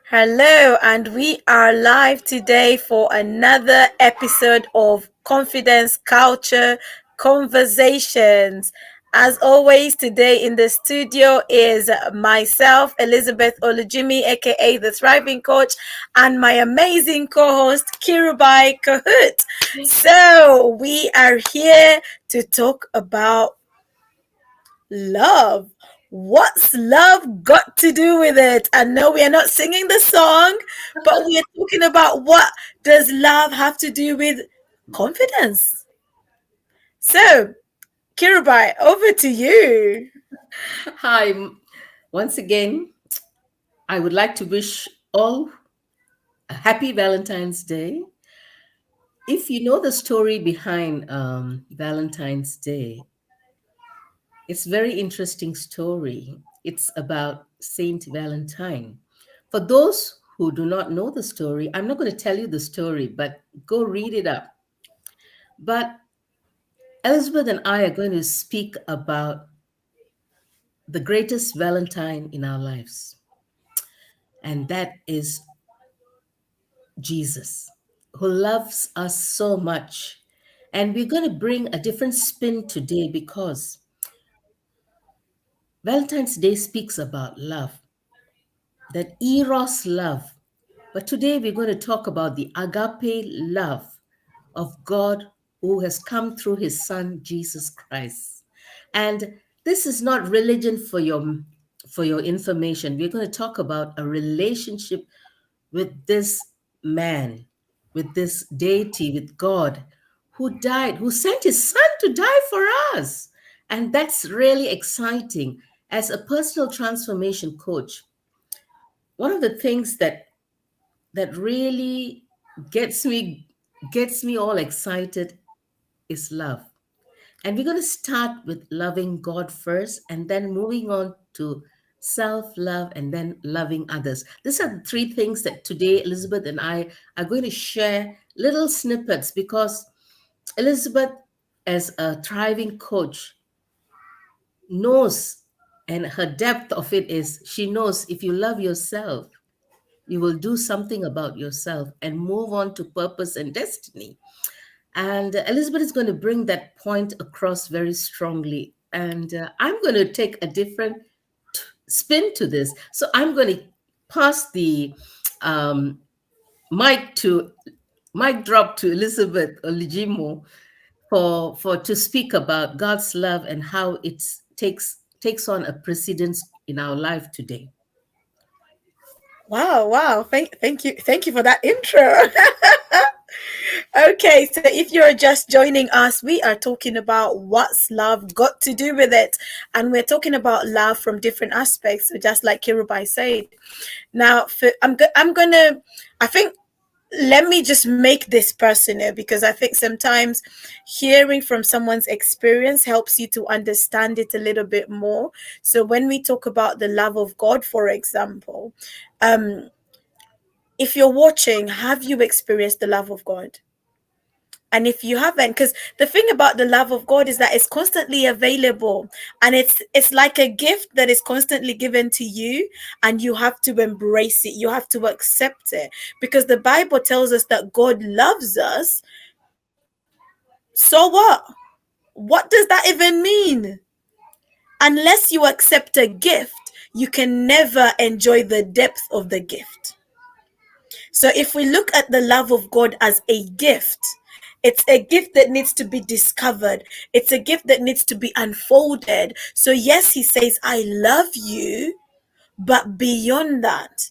Hello, and we are live today for another episode of Confidence Culture Conversations. As always, today in the studio is myself, Elizabeth Olujimi, aka the Thriving Coach, and my amazing co-host, Kirubai Kahoot. So we are here to talk about love. What's love got to do with it? I know we are not singing the song, but we are talking about what does love have to do with confidence. So, Kirubai, over to you. Hi, once again, I would like to wish all a happy Valentine's Day. If you know the story behind Valentine's Day, it's a very interesting story. It's about Saint Valentine. For those who do not know the story, I'm not going to tell you the story, but go read it up. But Elizabeth and I are going to speak about the greatest Valentine in our lives, and that is Jesus, who loves us so much. And we're going to bring a different spin today because Valentine's Day speaks about love, that eros love. But today we're going to talk about the agape love of God who has come through his son Jesus Christ. And this is not religion for your information. We're going to talk about a relationship with this man, with this deity, with God, who died, who sent his son to die for us. And that's really exciting. As a personal transformation coach, one of the things that really gets me all excited is love. And we're going to start with loving God first and then moving on to self love and then loving others. These are the three things that today Elizabeth and I are going to share little snippets because Elizabeth, as a thriving coach, knows, and her depth of it is she knows if you love yourself, you will do something about yourself and move on to purpose and destiny. And Elizabeth is going to bring that point across very strongly. And I'm going to take a different spin to this. So I'm going to pass the um, mic to mic drop to Elizabeth Olijimo for to speak about God's love and how it takes on a precedence in our life today. Wow, wow. Thank you for that intro. Okay, so if you're just joining us, we are talking about what's love got to do with it. And we're talking about love from different aspects. So just like Kirubai said. Now, I'm gonna, I think, let me just make this personal because I think sometimes hearing from someone's experience helps you to understand it a little bit more. So when we talk about the love of God, for example, um, if you're watching, have you experienced the love of God? And if you haven't, because the thing about the love of God is that it's constantly available, and it's like a gift that is constantly given to you, and you have to embrace it, you have to accept it, because the Bible tells us that God loves us. So what does that even mean? Unless you accept a gift, you can never enjoy the depth of the gift. So if we look at the love of God as a gift, it's a gift that needs to be discovered. It's a gift that needs to be unfolded. So yes, he says, I love you, but beyond that.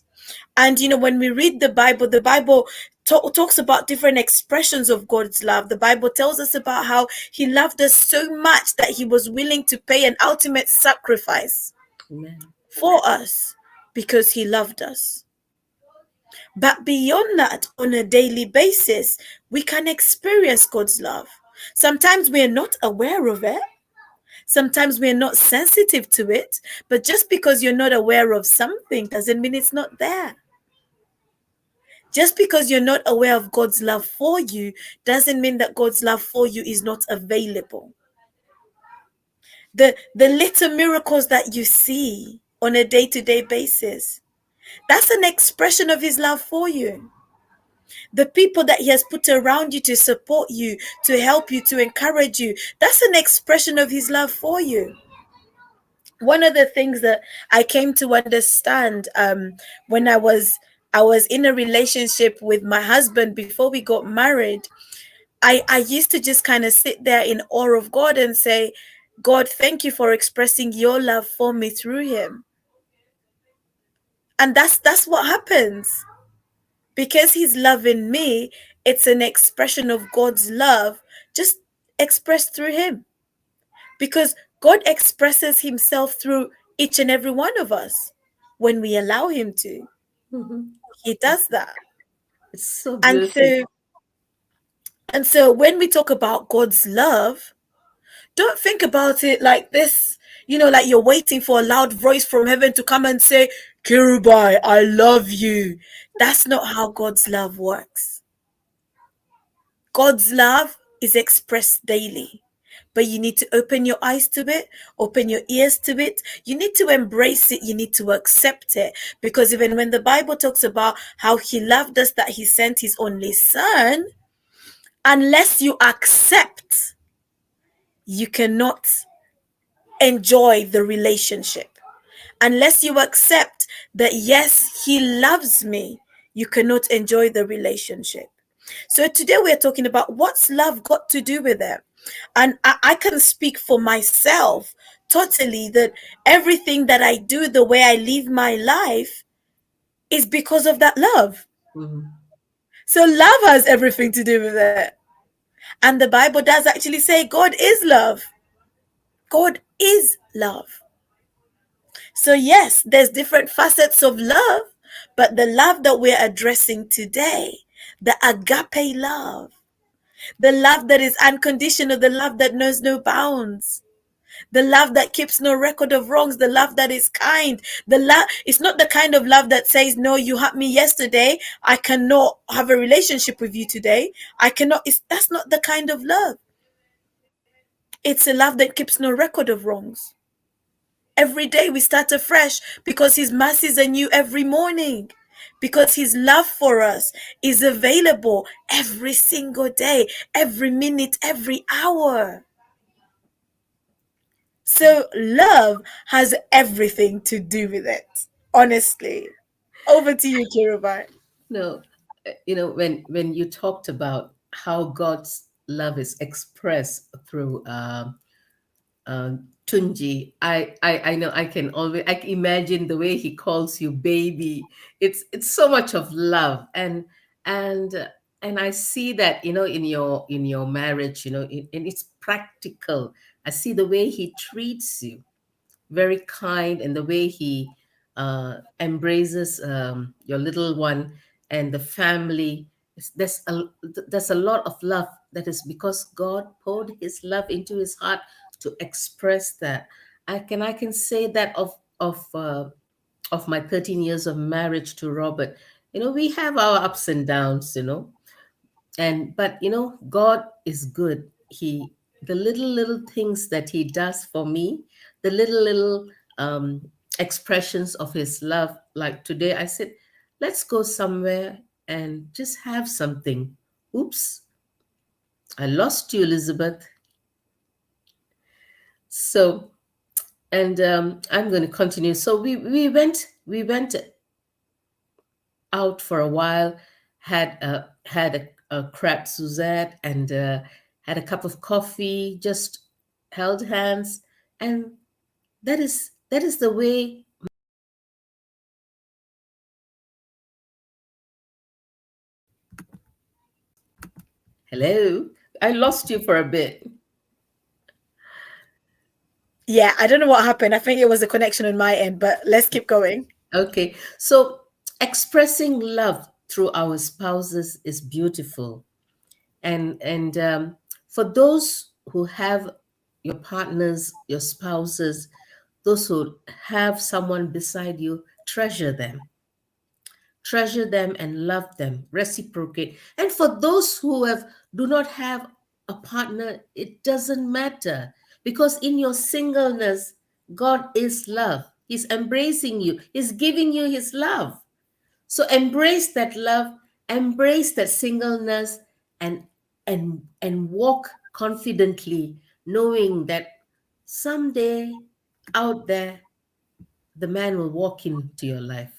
And when we read the Bible talks about different expressions of God's love. The Bible tells us about how he loved us so much that he was willing to pay an ultimate sacrifice Amen. for us because he loved us. But beyond that, on a daily basis, we can experience God's love. Sometimes we are not aware of it. Sometimes we are not sensitive to it. But just because you're not aware of something doesn't mean it's not there. Just because you're not aware of God's love for you doesn't mean that God's love for you is not available. The little miracles that you see on a day-to-day basis, That's an expression of his love for you. The people that he has put around you to support you, to help you, to encourage you, that's an expression of his love for you. One of the things that I came to understand when I was in a relationship with my husband before we got married, I used to just kind of sit there in awe of God and say, God, thank you for expressing your love for me through him. And that's what happens. Because he's loving me, it's an expression of God's love just expressed through him. Because God expresses himself through each and every one of us when we allow him to. Mhm. He does that. It's so And beautiful. so when we talk about God's love, don't think about it like this, like you're waiting for a loud voice from heaven to come and say, Kirubai, I love you. That's not how God's love works. God's love is expressed daily, but you need to open your eyes to it, open your ears to it. You need to embrace it, you need to accept it. Because even when the Bible talks about how he loved us, that he sent his only son, unless you accept, you cannot enjoy the relationship. Unless you accept that, yes, he loves me, you cannot enjoy the relationship. So today we're talking about what's love got to do with it. And I can speak for myself totally that everything that I do, the way I live my life, is because of that love. Mhm. So love has everything to do with it. And the Bible does actually say God is love. God is love. So, yes, there's different facets of love, but the love that we're addressing today, the agape love, the love that is unconditional, the love that knows no bounds, the love that keeps no record of wrongs, the love that is kind, the love, it's not the kind of love that says, no, you hurt me yesterday, I cannot have a relationship with you today. I cannot, that's not the kind of love. It's a love that keeps no record of wrongs. Every day we start afresh because his mercies are new every morning. Because his love for us is available every single day, every minute, every hour. So love has everything to do with it. Honestly. Over to you, Kirubai. No, when you talked about how God's love is expressed through Tunji, I know I can imagine the way he calls you baby. It's so much of love, and and I see that in your marriage, and it's practical. I see the way he treats you, very kind, and the way he embraces your little one and the family. There's a lot of love that is because God poured his love into his heart to express that. I can say that of my 13 years of marriage to Robert. We have our ups and downs, and but God is good. He The little things that he does for me, the little um expressions of his love. Like today I said, let's go somewhere and just have something. Oops, I lost you, Elizabeth. So, and I'm going to continue. So we went out for a while, had a crab Suzette, and had a cup of coffee, just held hands, and that is the way. Hello, I lost you for a bit. Yeah, I don't know what happened. I think it was a connection on my end, but let's keep going. Okay, so expressing love through our spouses is beautiful, and for those who have your partners, your spouses, those who have someone beside you, treasure them and love them, reciprocate. And for those who have do not have a partner, it doesn't matter, because in your singleness, God is love. He's embracing you. He's giving you his love. So embrace that love, embrace that singleness, and walk confidently, knowing that someday out there the man will walk into your life.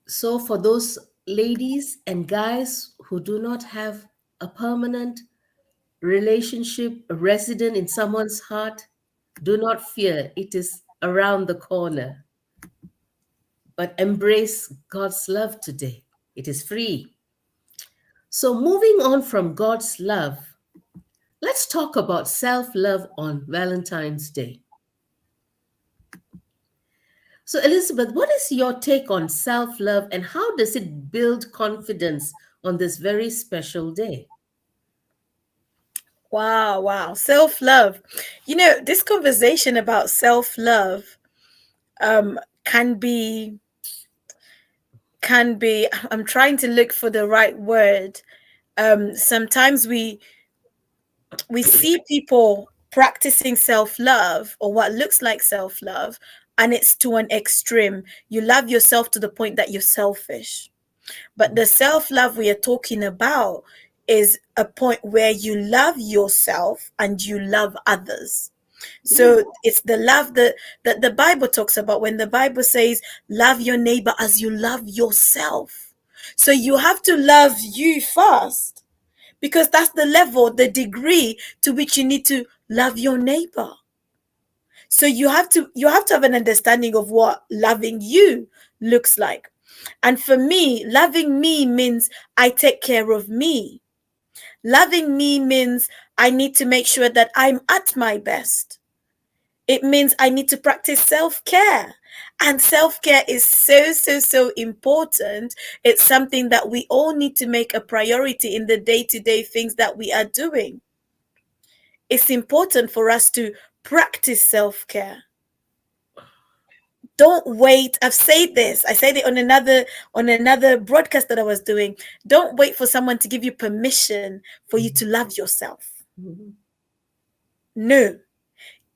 So for those ladies and guys who do not have a permanent relationship, a resident in someone's heart, do not fear. It is around the corner. But embrace God's love today. It is free. So, moving on from God's love, let's talk about self love on Valentine's Day. So, Elizabeth, what is your take on self love and how does it build confidence on this very special day? Wow, wow. Self love. This conversation about self love um, can be, I'm trying to look for the right word. Sometimes we see people practicing self love or what looks like self love, and it's to an extreme. You love yourself to the point that you're selfish. But the self love we are talking about is a point where you love yourself and you love others. Mm, So it's the love that the Bible talks about when the Bible says, love your neighbor as you love yourself. So you have to love you first, because that's the level, the degree to which you need to love your neighbor. So you have to have an understanding of what loving you looks like. And for me, loving me means I take care of me. Loving me means I need to make sure that I'm at my best. It means I need to practice self-care. And self-care is so, so, so important. It's something that we all need to make a priority in the day-to-day things that we are doing. It's important for us to practice self-care. Don't wait. I've said this. I said it on another broadcast that I was doing. Don't wait for someone to give you permission for you to mhm, love yourself. mhm. No.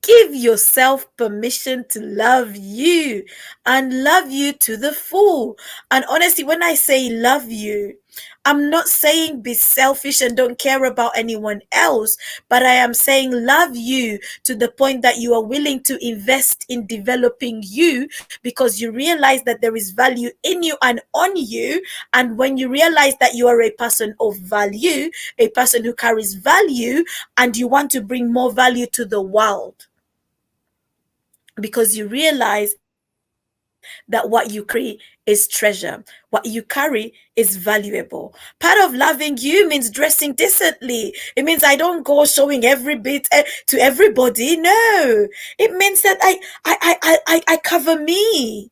Give yourself permission to love you and love you to the full. And honestly, when I say love you, I'm not saying be selfish and don't care about anyone else, but I am saying love you to the point that you are willing to invest in developing you, because you realize that there is value in you and on you. And when you realize that you are a person of value, a person who carries value, and you want to bring more value to the world, because you realize that what you carry is treasure. What you carry is valuable. Part of loving you means dressing decently. It means I don't go showing every bit to everybody. No, it means that I cover me.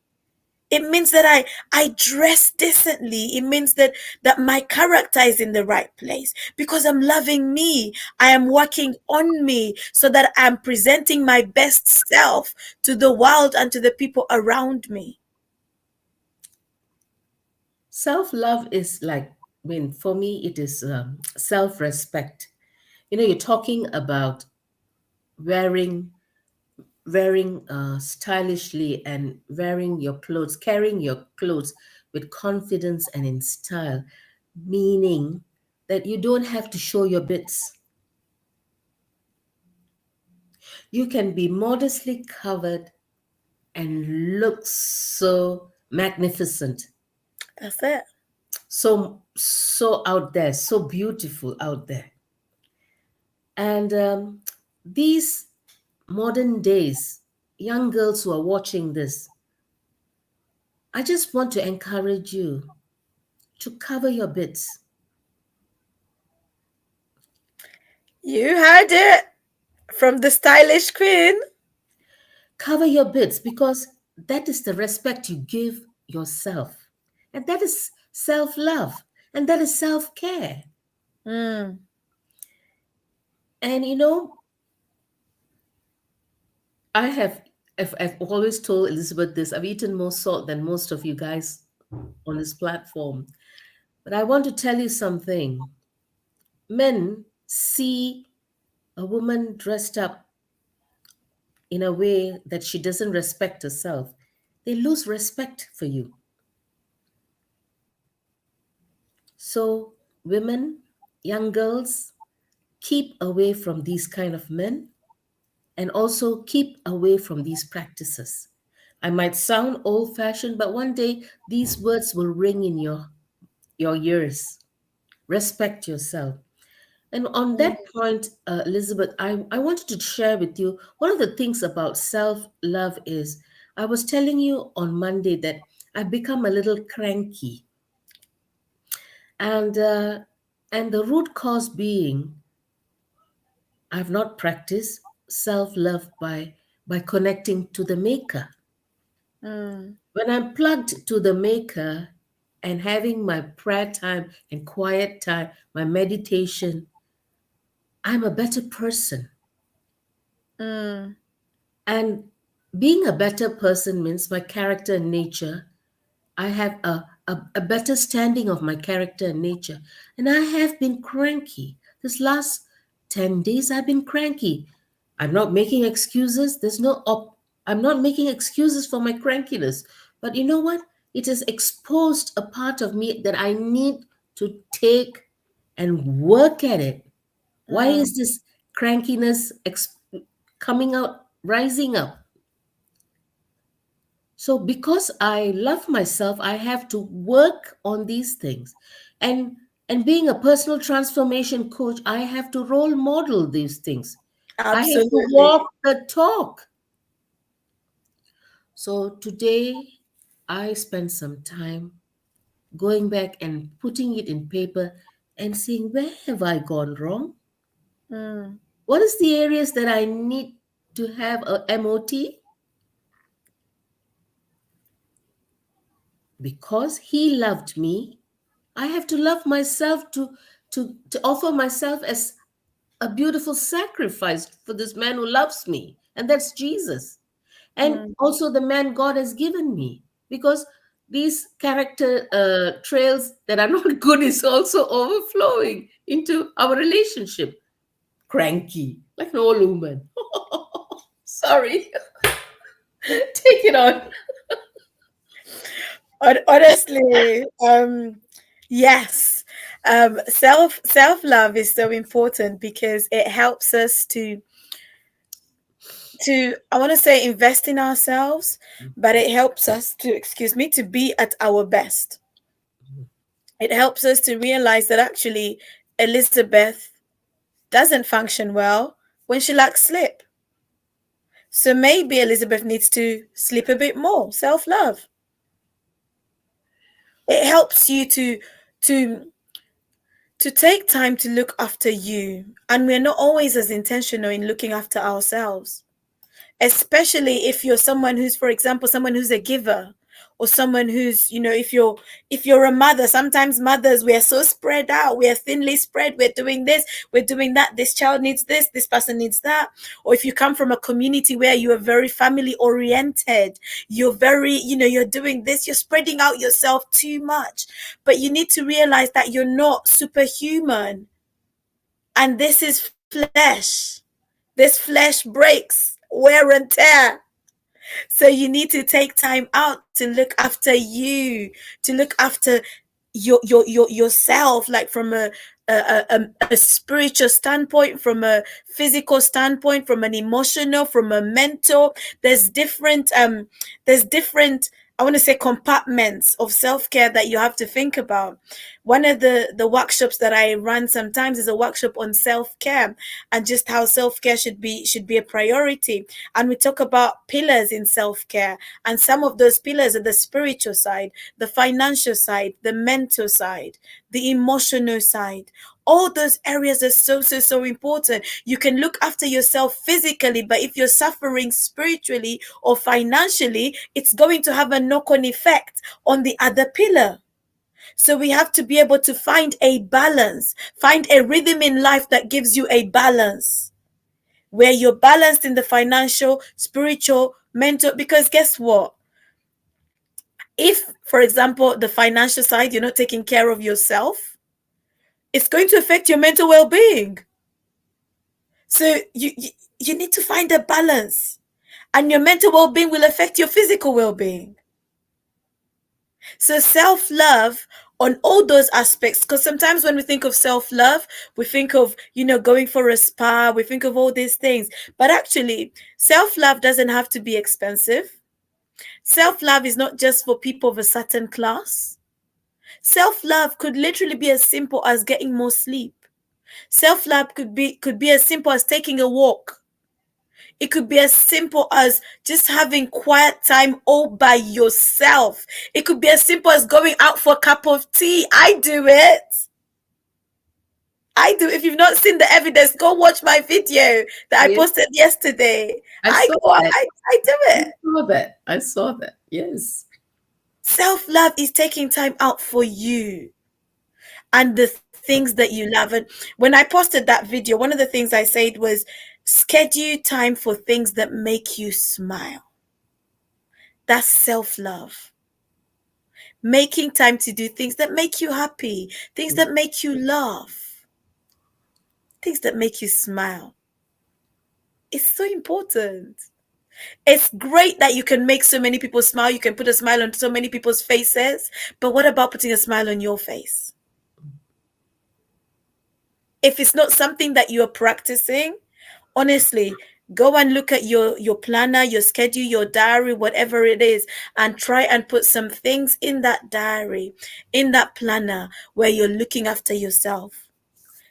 It means that I dress decently. It means that my character is in the right place, because I'm loving me. I am working on me so that I'm presenting my best self to the world and to the people around me. Self love is like, I mean, for me, it is self respect. You know, you're talking about wearing stylishly and wearing your clothes, carrying your clothes with confidence and in style, meaning that you don't have to show your bits. You can be modestly covered and look so magnificent, That's it. so out there, so beautiful out there. And these modern days, young girls who are watching this, I just want to encourage you to cover your bits. You heard it from the stylish queen. Cover your bits because that is the respect you give yourself. And that is self love. And that is self care. Mm, And you know, I've always told Elizabeth this. I've eaten more salt than most of you guys on this platform. But I want to tell you something. Men see a woman dressed up in a way that she doesn't respect herself, they lose respect for you. So, women, young girls, keep away from these kind of men and also keep away from these practices. I might sound old fashioned, but one day these words will ring in your ears. Respect yourself. And on Mm, that point, Elizabeth, I wanted to share with you one of the things about self love is I was telling you on Monday that I've become a little cranky. And, uh, and the root cause being I've not practiced self love by connecting to the Maker. mm, When I'm plugged to the Maker and having my prayer time and quiet time, my meditation, I'm a better person. mm, And being a better person means my character and nature. I have a better standing of my character and nature. And I have been cranky. This last 10 days, I've been cranky. I'm not making excuses. I'm not making excuses for my crankiness. But you know what? It has exposed a part of me that I need to take and work at it. Why is mm. this crankiness coming out, rising up? So because I love myself, I have to work on these things. And and being a personal transformation coach, I have to role model these things. I have to Absolutely. walk the talk. So today I spent some time going back and putting it in paper and seeing where have I gone wrong? Mm, What is the areas that I need to have a MOT? Because he loved me, I have to love myself to offer myself as a beautiful sacrifice for this man who loves me, and that's Jesus. And mm. also the man God has given me, because these character trails that are not good is also overflowing into our relationship. Cranky, like an old woman. Sorry, take it on. Honestly, yes. Self love is so important because it helps us to I want to say invest in ourselves, but it helps us to, excuse me, to be at our best. It helps us to realize that actually Elizabeth doesn't function well when she lacks sleep. So maybe Elizabeth needs to sleep a bit more. Self love. It helps you to to take time to look after you. And we're not always as intentional in looking after ourselves, especially if you're someone who's, for example, someone who's a giver, or someone who's, if you're a mother. Sometimes mothers, we are so spread out, we are thinly spread, we're doing this, we're doing that, this child needs this person needs that. Or if you come from a community where you are very family oriented, you're very, you're doing this, you're spreading out yourself too much. But you need to realize that you're not superhuman, and this is flesh. This flesh breaks, wear and tear. So you need to take time out to look after you, to look after your yourself, like from a spiritual standpoint, from a physical standpoint, from an emotional, from a mental. There's different there's different, I want to say, compartments of self-care that you have to think about. One of the workshops that I run sometimes is a workshop on self-care, and just how self-care should be a priority. And we talk about pillars in self-care, and some of those pillars are the spiritual side, the financial side, the mental side, the emotional side. All those areas are so important. You can look after yourself physically, but if you're suffering spiritually or financially, it's going to have a knock-on effect on the other pillar. So we have to be able to find a balance, find a rhythm in life that gives you a balance, where you're balanced in the financial, spiritual, mental. Because guess what? If, for example, the financial side, you're not taking care of yourself, it's going to affect your mental well-being. So you need to find a balance. and your mental well-being will affect your physical well-being. So self-love on all those aspects, because sometimes when we think of self-love, we think of, going for a spa, we think of all these things. But actually, self-love doesn't have to be expensive. Self-love is not just for people of a certain class. Self-love could literally be as simple as getting more sleep. Self-love could be as simple as taking a walk. It could be as simple as just having quiet time all by yourself. It could be as simple as going out for a cup of tea. I do it. I do. If you've not seen the evidence, go watch my video that I Yes, posted yesterday. I I saw go out, that. I do I it. saw that. I saw that. Yes. Self love is taking time out for you and the things that you love. And when I posted that video, one of the things I said was schedule time for things that make you smile. That's self love. Making time to do things that make you happy, things that make you laugh, things that make you smile. It's so important. It's great that you can make so many people smile. You can put a smile on so many people's faces. But what about putting a smile on your face? If it's not something that you're practicing, honestly, go and look at your planner, your schedule, your diary, whatever it is, and try and put some things in that diary, in that planner, where you're looking after yourself.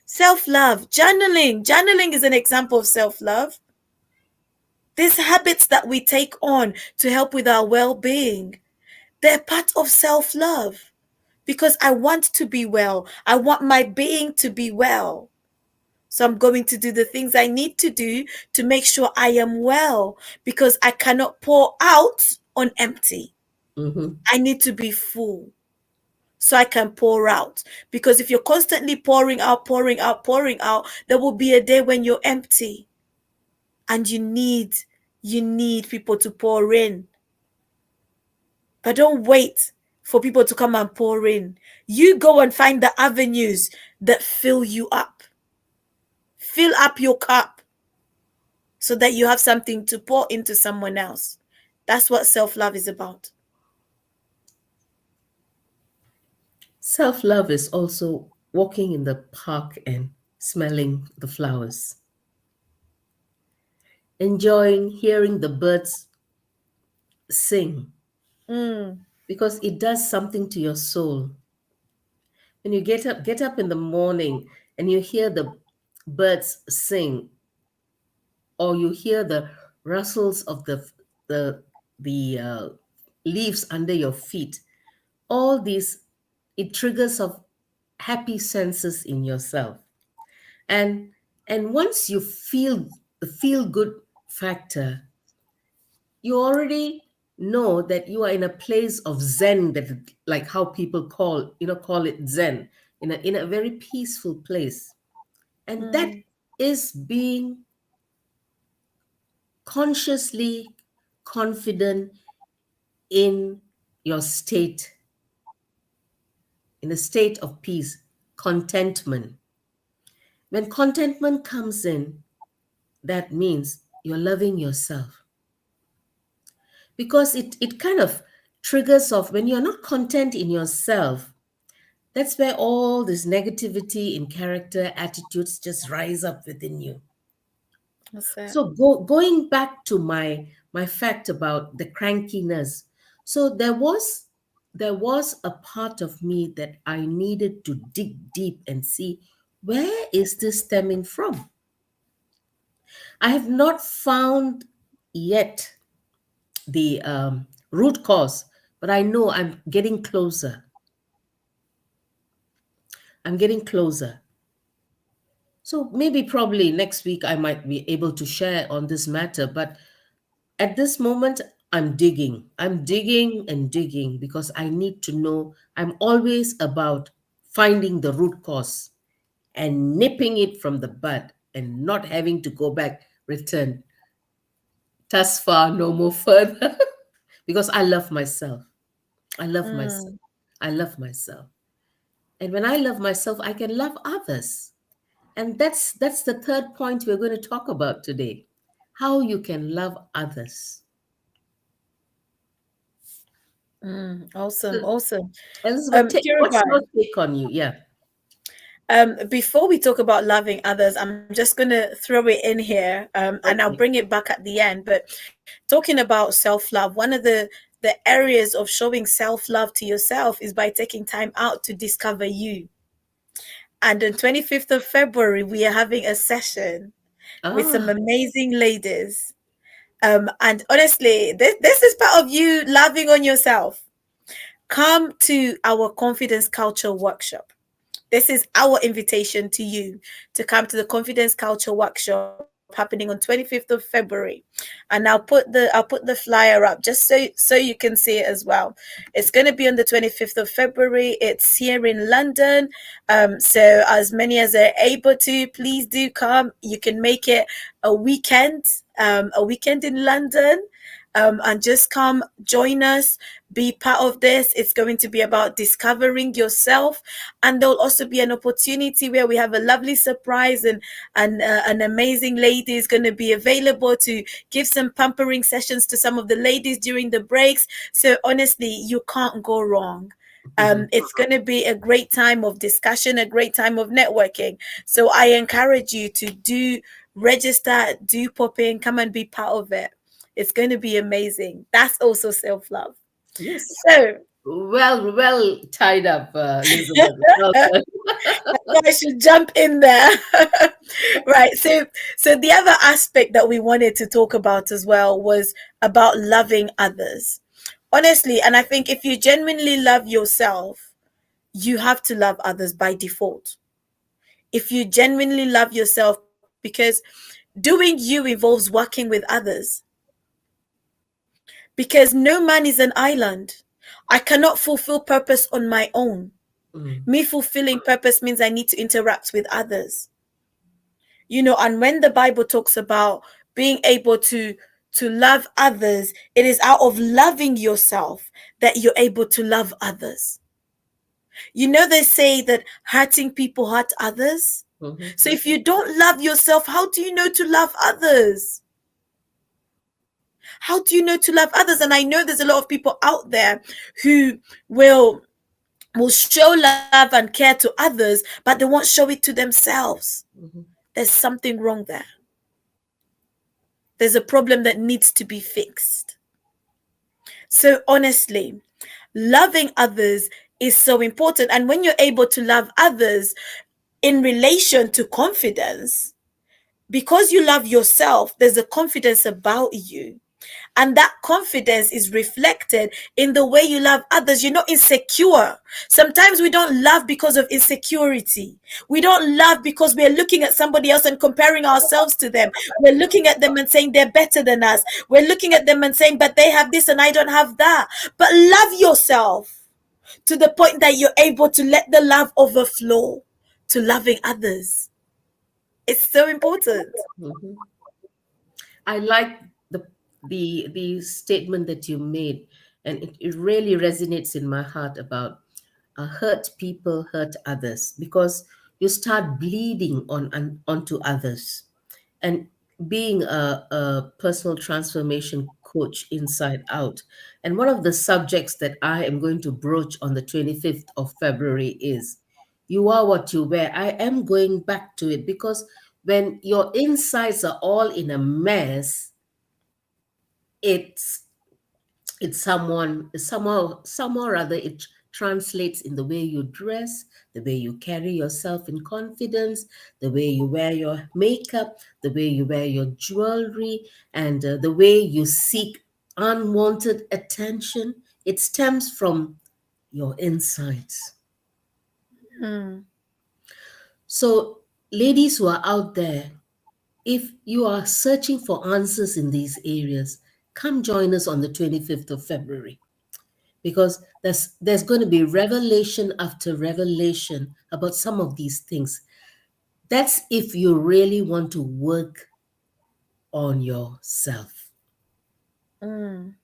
Self-love, journaling is an example of self-love. These habits that we take on to help with our well-being, they're part of self-love, because I want to be well. I want my being to be well. So I'm going to do the things I need to do to make sure I am well, because I cannot pour out on empty. Mm-hmm. I need to be full so I can pour out. Because if you're constantly pouring out, pouring out, pouring out, there will be a day when you're empty and you need people to pour in. But don't wait for people to come and pour in. You go and find the avenues that fill you up. Fill up your cup so that you have something to pour into someone else. That's what self love is about. Self love is also walking in the park and smelling the flowers, enjoying hearing the birds sing, Mm, because it does something to your soul. When you get up in the morning and you hear the birds sing, or you hear the rustles of the the leaves under your feet, all these, it triggers of happy senses in yourself. And and once you feel the feel good factor, you already know that you are in a place of zen, that, like how people call it zen, in a very peaceful place. And that mm, is being consciously confident in your state, in a state of peace, contentment. When contentment comes in, that means you're loving yourself, because it kind of triggers off. When you're not content in yourself, that's where all this negativity in character attitudes just rise up within you. that's it. So going back to my fact about the crankiness. So there was a part of me that I needed to dig deep and see, where is this stemming from. I have not found yet the root cause, but I know I'm getting closer. So maybe probably next week I might be able to share on this matter. But at this moment, I'm digging and digging, because I need to know. I'm always about finding the root cause and nipping it from the bud, and not having to go back, return, thus far, no more further. Because I love myself. I love myself. Mm, I love myself. And when I love myself, I can love others. And that's the third point we're going to talk about today. how you can love others. Awesome, So, awesome. Elizabeth, what's your Kirabai, take on you? Yeah. before we talk about loving others, I'm just going to throw it in here, and I'll bring Okay. it back at the end. But talking about self-love, one of the areas of showing self-love to yourself is by taking time out to discover you. And on 25th of February, we are having a session with some Ah. amazing ladies. And honestly, this is part of you loving on yourself. Come to our confidence culture workshop. This is our invitation to you to come to the Confidence Culture Workshop happening on 25th of February. And I'll put the flyer up just so you can see it as well. It's going to be on the 25th of February. It's here in London. So as many as are able to, please do come. You can make it a weekend, a weekend in London. And just come join us, be part of this. It's going to be about discovering yourself, and there'll also be an opportunity where we have a lovely surprise, and an amazing lady is going to be available to give some pampering sessions to some of the ladies during the breaks. So honestly, you can't go wrong. Mhm. It's going to be a great time of discussion, a great time of networking. So I encourage you to do register, do pop in, come and be part of it. It's going to be amazing. That's also self love. Yes. So Well tied up, Elizabeth. Well said. I should jump in there. Right. So the other aspect that we wanted to talk about as well was about loving others. Honestly, and I think if you genuinely love yourself, you have to love others by default. If you genuinely love yourself, because doing you involves working with others, because no man is an island. I cannot fulfill purpose on my own. Mm, Me fulfilling purpose means I need to interact with others. And when the Bible talks about being able to love others, it is out of loving yourself that you're able to love others. They say that hurting people hurt others. mhm, So if you don't love yourself, how do you know to love others? How do you know to love others? And I know there's a lot of people out there who will will show love and care to others, but they won't show it to themselves. mhm, There's something wrong there. There's a problem that needs to be fixed. So, honestly, loving others is so important. And when you're able to love others in relation to confidence, because you love yourself, there's a confidence about you. And that confidence is reflected in the way you love others. You're not insecure. Sometimes we don't love because of insecurity. We don't love because we're looking at somebody else and comparing ourselves to them. We're looking at them and saying they're better than us. We're looking at them and saying, but they have this and I don't have that. But love yourself to the point that you're able to let the love overflow to loving others. It's so important. mhm. I like the the statement that you made, and it really resonates in my heart about hurt people hurt others, because you start bleeding onto others. And being a personal transformation coach inside out, and one of the subjects that I am going to broach on the 25th of February is you are what you wear. I am going back to it because when your insides are all in a mess, it's somehow or other it translates in the way you dress, the way you carry yourself in confidence, the way you wear your makeup, the way you wear your jewelry, and the way you seek unwanted attention. It stems from your insides. Mm, So, ladies who are out there, if you are searching for answers in these areas, come join us on the 25th of February, because there's going to be revelation after revelation about some of these things. That's if you really want to work on yourself. mm,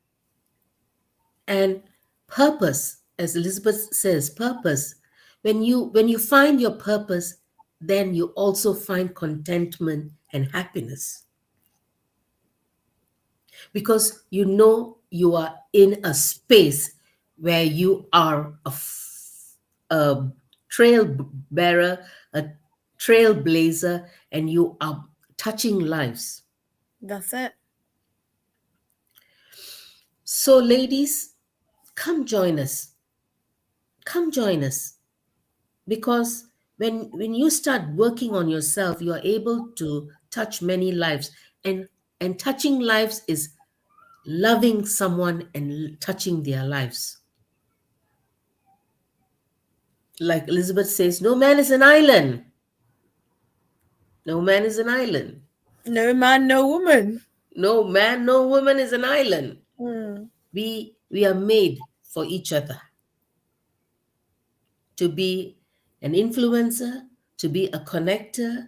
And purpose, as Elizabeth says, purpose. When you find your purpose, then you also find contentment and happiness. because you know you are in a space where you are a trail bearer, a trailblazer, and you are touching lives. That's it. So, ladies, come join us. Come join us, because when you start working on yourself, you are able to touch many lives, and touching lives is loving someone and touching their lives. Like Elizabeth says, no man is an island. No man is an island. No man, no woman. No man, no woman is an island. Mm, We are made for each other, to be an influencer, to be a connector,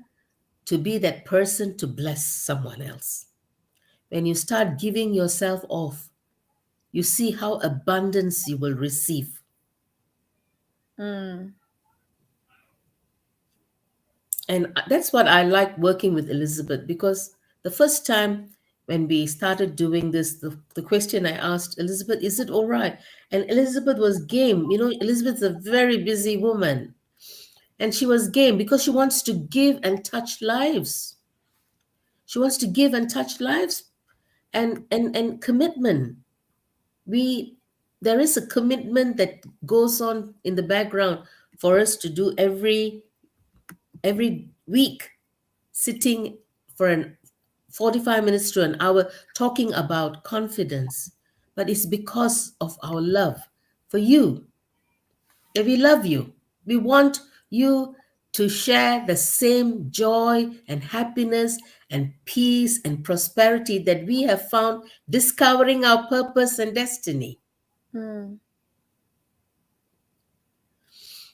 to be that person to bless someone else. When you start giving yourself off, you see how abundance you will receive. mm, And that's what I like working with Elizabeth, because the first time when we started doing this, the question I asked Elizabeth, is it all right? And Elizabeth was game. Elizabeth's a very busy woman. And she was game because she wants to give and touch lives. She wants to give and touch lives, and commitment. We There is a commitment that goes on in the background for us to do every week, sitting for an 45 minutes to an hour talking about confidence. But it's because of our love for you, that we love you. We want you to share the same joy and happiness and peace and prosperity that we have found discovering our purpose and destiny. mm.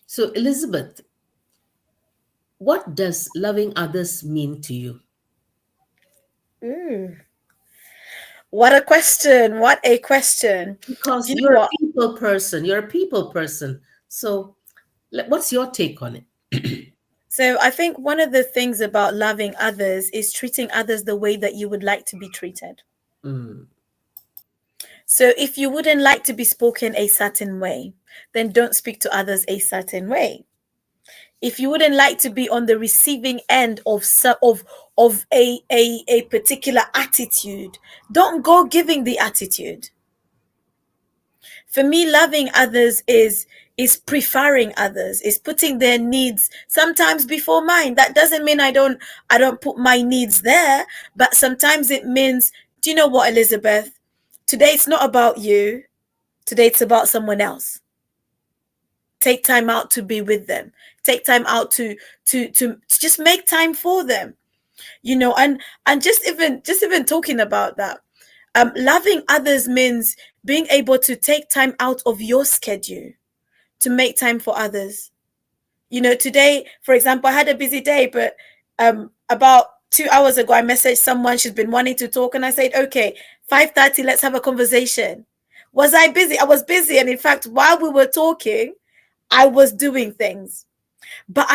So, Elizabeth, what does loving others mean to you? Ooh, what a question. What a question. Do Because you you're know a what? people person. You're a people person. So, what's your take on it? So, I think one of the things about loving others is treating others the way that you would like to be treated. Mm, So, if you wouldn't like to be spoken a certain way, then don't speak to others a certain way. If you wouldn't like to be on the receiving end of a particular attitude, don't go giving the attitude. For me, loving others is preferring others, is putting their needs sometimes before mine. That doesn't mean I don't put my needs there, but sometimes it means, do you know what, Elizabeth? Today it's not about you. Today it's about someone else. Take time out to be with them. Take time out to just make time for them. And just even talking about that, loving others means being able to take time out of your schedule to make time for others. Today, for example, I had a busy day, but about 2 hours ago, I messaged someone. She's been wanting to talk, and I said, "Okay, 5:30, let's have a conversation." Was I busy? I was busy, and in fact, while we were talking, I was doing things. But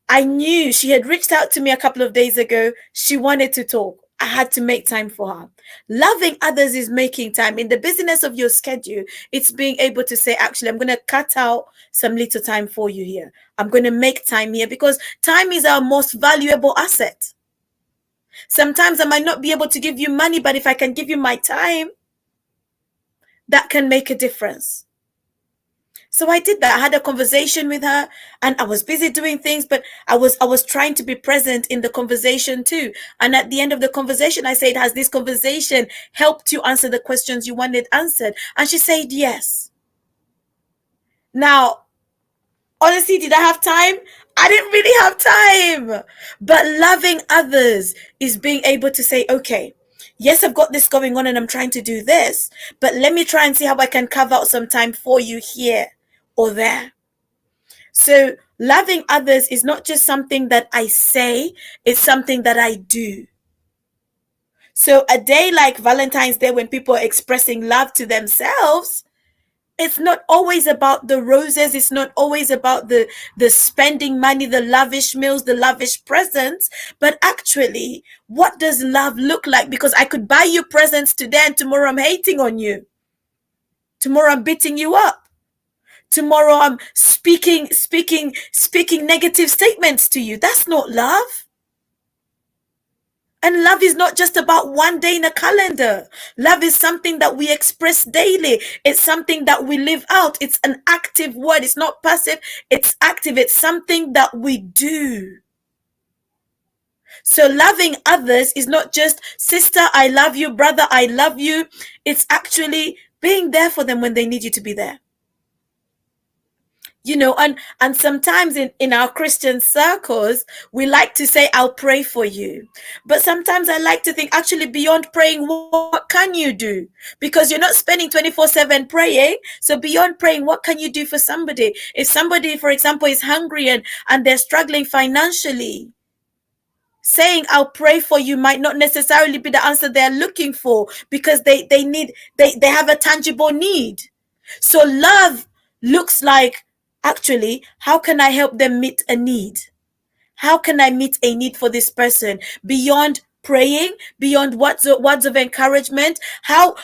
I knew she had reached out to me a couple of days ago. She wanted to talk. I had to make time for her. Loving others is making time. In the busyness of your schedule, it's being able to say, actually, I'm going to cut out some little time for you here. I'm going to make time here because time is our most valuable asset. Sometimes I might not be able to give you money, but if I can give you my time, that can make a difference. So I did that. I had a conversation with her and I was busy doing things, but I was trying to be present in the conversation too. And at the end of the conversation, I said, has this conversation helped you answer the questions you wanted answered? And she said, yes. Now, honestly, did I have time? I didn't really have time. But loving others is being able to say, okay, yes, I've got this going on and I'm trying to do this, but let me try and see how I can carve out some time for you here or there. So, loving others is not just something that I say, it's something that I do. So, a day like Valentine's Day, when people are expressing love to themselves, It's not always about the roses. It's not always about the spending money, the lavish meals, the lavish presents. But actually, what does love look like? Because I could buy you presents today and tomorrow I'm hating on you. Tomorrow I'm beating you up. Tomorrow I'm speaking negative statements to you. That's not love. And love is not just about one day in a calendar. Love is something that we express daily. It's something that we live out. It's an active word. It's not passive. It's active. It's something that we do. So loving others is not just, sister, I love you, brother, I love you. It's actually being there for them when they need you to be there. And sometimes in our Christian circles, we like to say, I'll pray for you. But sometimes I like to think, actually, beyond praying, what can you do? Because you're not spending 24/7 praying. So beyond praying, what can you do for somebody? If somebody, for example, is hungry and they're struggling financially, saying I'll pray for you might not necessarily be the answer they're looking for, because they have a tangible need. So love looks like, actually, how can I help them meet a need? How can I meet a need for this person beyond praying, beyond words of encouragement? How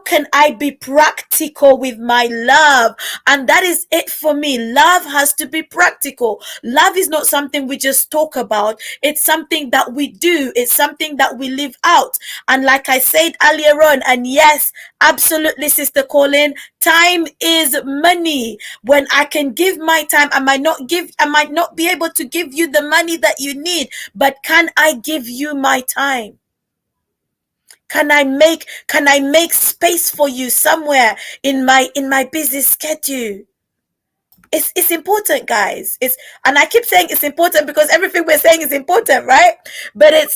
can I be practical with my love? And that is it for me. Love has to be practical. Love is not something we just talk about. It's something that we do. It's something that we live out. And like I said earlier on, and yes, absolutely, Sister Colin, time is money. When I can give my time, I might not be able to give you the money that you need, but can I give you my time? Can I make space for you somewhere in my busy schedule? It's important, guys. And I keep saying it's important because everything we're saying is important, right? But it's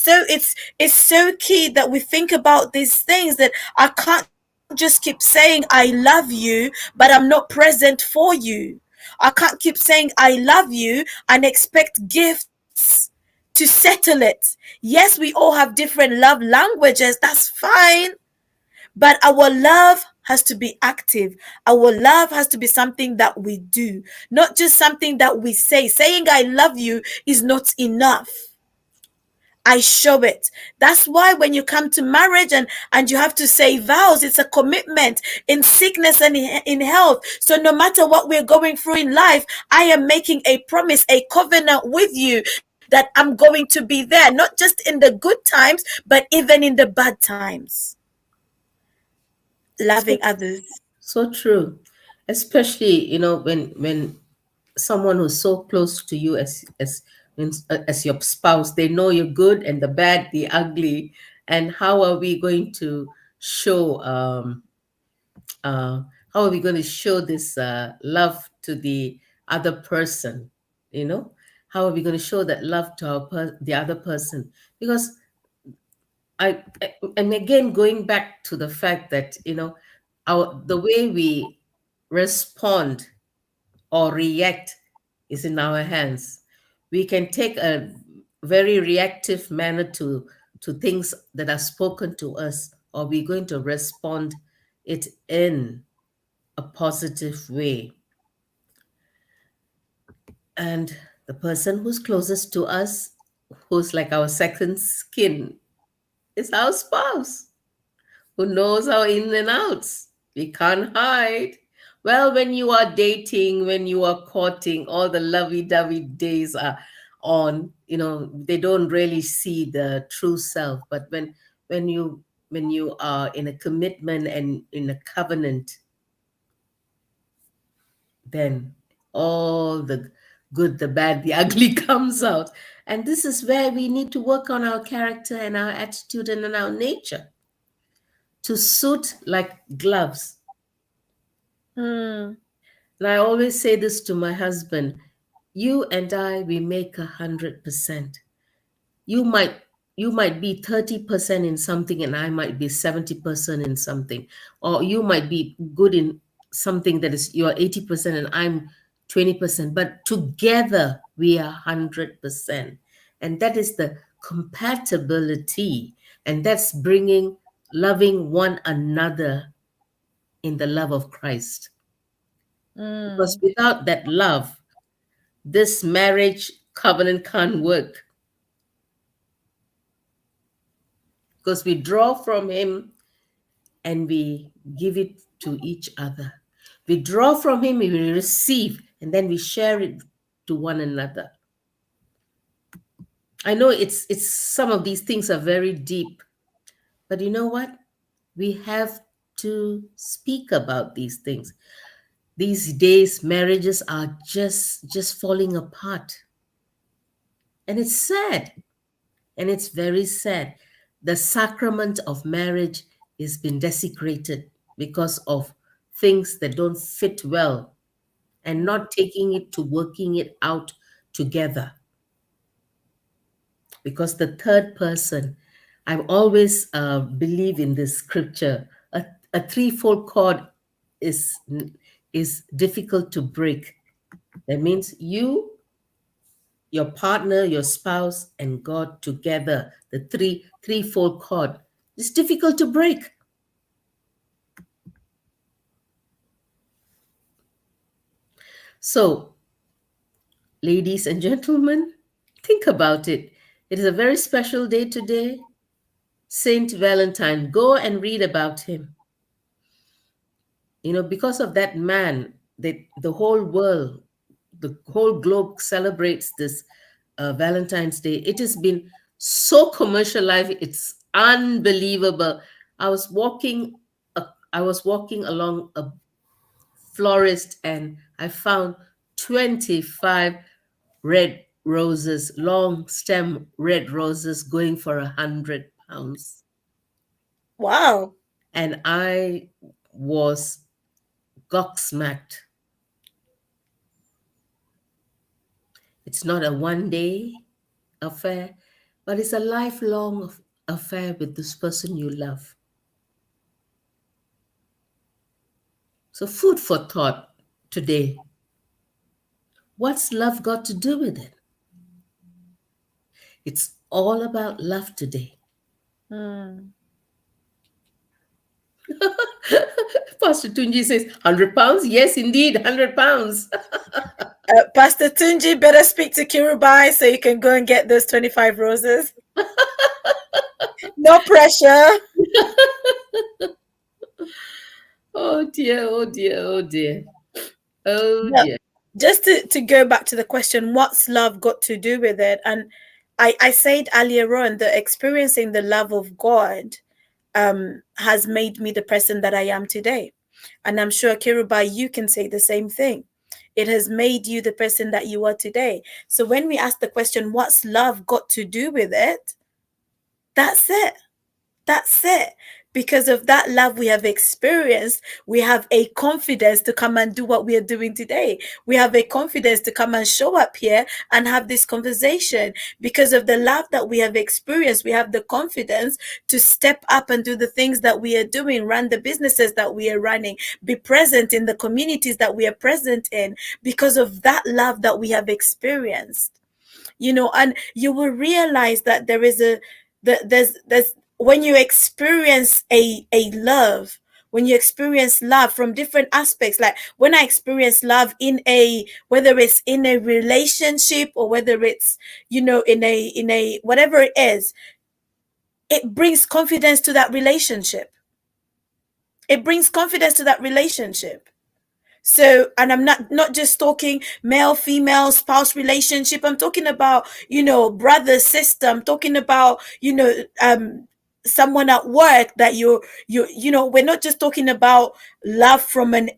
so key that we think about these things, that I can't just keep saying I love you, but I'm not present for you. I can't keep saying I love you and expect gifts to settle it. Yes, we all have different love languages. That's fine. But our love has to be active. Our love has to be something that we do, not just something that we say. Saying I love you is not enough. I show it. That's why when you come to marriage and you have to say vows, it's a commitment in sickness and in health. So no matter what we're going through in life, I am making a promise, a covenant with you that I'm going to be there, not just in the good times, but even in the bad times. Loving So others. so true, especially when someone who's so close to you as your spouse, they know you're good and the bad, the ugly, and show um uh how are we going to show this love to the other person, you know how are we going to show that love to the other person? Because and again, going back to the fact that the way we respond or react is in our hands. We can take a very reactive manner to things that are spoken to us, or we're going to respond it in a positive way. And the person who's closest to us, who's like our second skin, is our spouse, who knows our in and outs. We can't hide. Well, when you are dating, when you are courting, all the lovey-dovey days are on. They don't really see the true self. But when you are in a commitment and in a covenant, then all the good, the bad, the ugly comes out. And this is where we need to work on our character and our attitude and on our nature to suit like gloves. Hmm. And I always say this to my husband: you and I, we make 100%. You might you might be 30% in something, and I might be 70% in something. Or you might be good in something that is you're 80% and I'm 20%. But together we are 100%. And that is the compatibility. And that's bringing loving one another in the love of Christ. Because Mm. without that love, this marriage covenant can't work, because we draw from Him and we give it to each other. We draw from Him, we receive, and then we share it to one another. I know it's some of these things are very deep, but you know what? We have to speak about these things. These days, marriages are just falling apart, and it's sad. And it's very sad. The sacrament of marriage is been desecrated because of things that don't fit well, and not taking it to working it out together. Because the third person, I've always believe in this scripture, a threefold cord is is difficult to break. That means you, your partner, your spouse, and God together, the threefold cord. It's difficult to break. So, ladies and gentlemen, think about it. It is a very special day today. Saint Valentine. Go and read about him. Because of that man, the whole world, the whole globe celebrates this Valentine's Day. It has been so commercialized; it's unbelievable. I was walking, I was walking along a florist, and I found 25 red roses, long stem red roses, going for £100, Wow. and I was gobsmacked. It's not a one day affair, but it's a lifelong affair with this person you love. So, food for thought today. What's love got to do with it? It's all about love today. Mm. Pastor Tunji says, £100? Yes, indeed, £100. Pastor Tunji, better speak to Kirubai so you can go and get those 25 roses. No pressure. Oh dear, oh dear, oh dear, oh But dear. just to go back to the question, what's love got to do with it? And I said earlier on that experiencing the love of God has made me the person that I am today. And I'm sure, Kirubai, you can say the same thing. It has made you the person that you are today. So when we ask the question, what's love got to do with it? That's it. That's it. Because of that love we have experienced, we have a confidence to come and do what we are doing today. We have a confidence to come and show up here and have this conversation. Because of the love that we have experienced, we have the confidence to step up and do the things that we are doing, run the businesses that we are running, be present in the communities that we are present in, because of that love that we have experienced. And you will realize that there's when you experience a love, when you experience love from different aspects, like when I experience love in a, whether it's in a relationship or whether it's in a whatever it is, it brings confidence to that relationship. It brings confidence to that relationship. So, and I'm not just talking male female spouse relationship. I'm talking about, brother sister. I'm talking about, someone at work that we're not just talking about love from an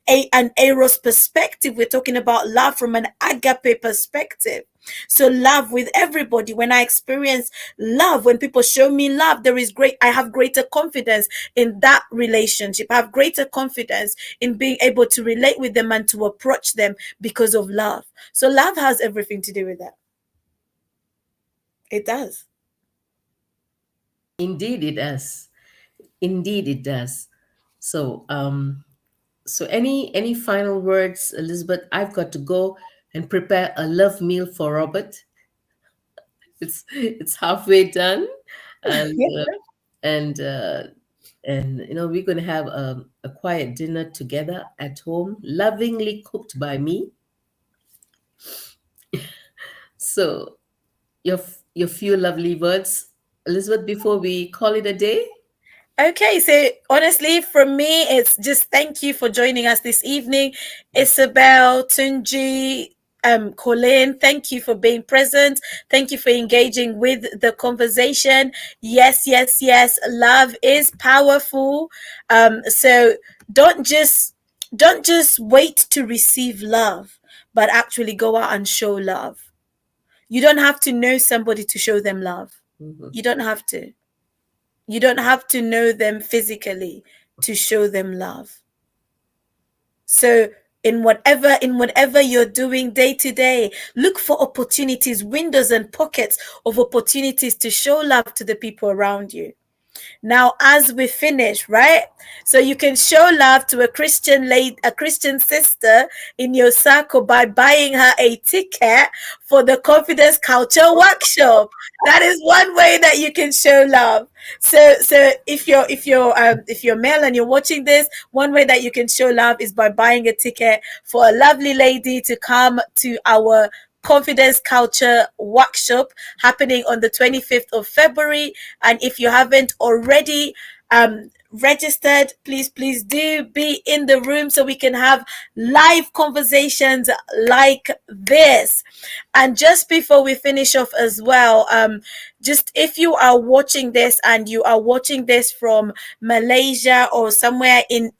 eros perspective. We're talking about love from an agape perspective. So love with everybody. When I experience love, when people show me love, I have greater confidence in that relationship. I have greater confidence in being able to relate with them and to approach them because of love. So love has everything to do with that. It does. Indeed, it does. Indeed, it does. So, any final words, Elizabeth? I've got to go and prepare a love meal for Robert. It's halfway done, and and And we're going to have a quiet dinner together at home, lovingly cooked by me. So your few lovely words, Elizabeth, before we call it a day. Okay, so honestly, from me, it's just thank you for joining us this evening. Isabel, Tunji, Colin, thank you for being present. Thank you for engaging with the conversation. Yes, yes, yes. Love is powerful. So don't just don't just wait to receive love, but actually go out and show love. You don't have to know somebody to show them love. Mhm. You don't have to. You don't have to know them physically to show them love. So in whatever you're doing day to day, look for opportunities, windows and pockets of opportunities to show love to the people around you. Now, as we finish, right? So you can show love to a Christian lady, a Christian sister in your circle by buying her a ticket for the Confidence Culture Workshop. That is one way that you can show love. So if you're male and you're watching this, one way that you can show love is by buying a ticket for a lovely lady to come to our Confidence Culture Workshop happening on the 25th of February. And if you haven't already registered, please do be in the room so we can have live conversations like this. And just before we finish off as well, just if you are watching this and you are watching this from Malaysia or somewhere in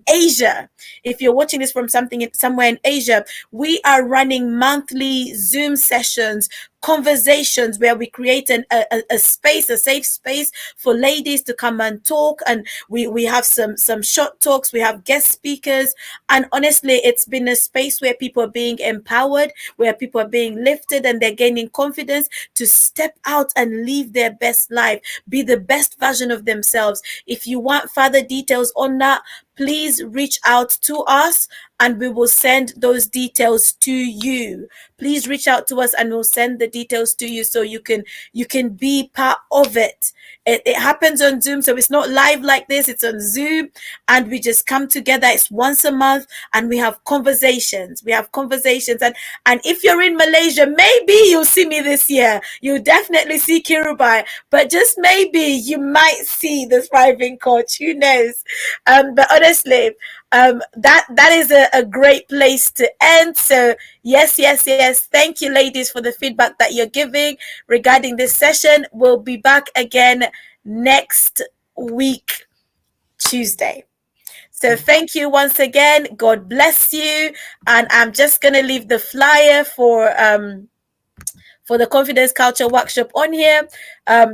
Asia, if you're watching this from somewhere in Asia, we are running monthly Zoom sessions, conversations where we create a space, a safe space for ladies to come and talk. And we have some short talks, we have guest speakers. And honestly, it's been a space where people are being empowered, where people are being lifted, and they're gaining confidence to step out and live their best life, be the best version of themselves. If you want further details on that, please reach out to us and we will send those details to you. Please reach out to us and we'll send the details to you so you can be part of it. It happens on Zoom, so it's not live like this, it's on Zoom, and we just come together. It's once a month and we have conversations. And if you're in Malaysia, maybe you'll see me this year. You'll definitely see Kirubai, but just maybe you might see the thriving coach. Who knows? But honestly, that is a great place to end. So yes, yes, yes. Thank you, ladies, for the feedback that you're giving regarding this session. We'll be back again next week, Tuesday. So thank you once again. God bless you. And I'm just gonna leave the flyer for the Confidence Culture Workshop on here,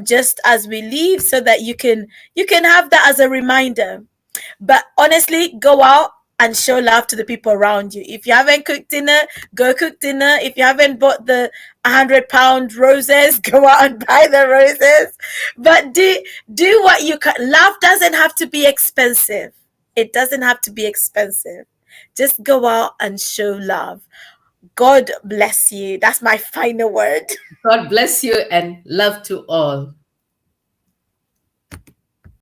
just as we leave, so that you can have that as a reminder. But honestly, go out and show love to the people around you. If you haven't cooked dinner, go cook dinner. If you haven't bought the 100-pound roses, go out and buy the roses. But do what you can. Love doesn't have to be expensive. It doesn't have to be expensive. Just go out and show love. God bless you. That's my final word. God bless you and love to all.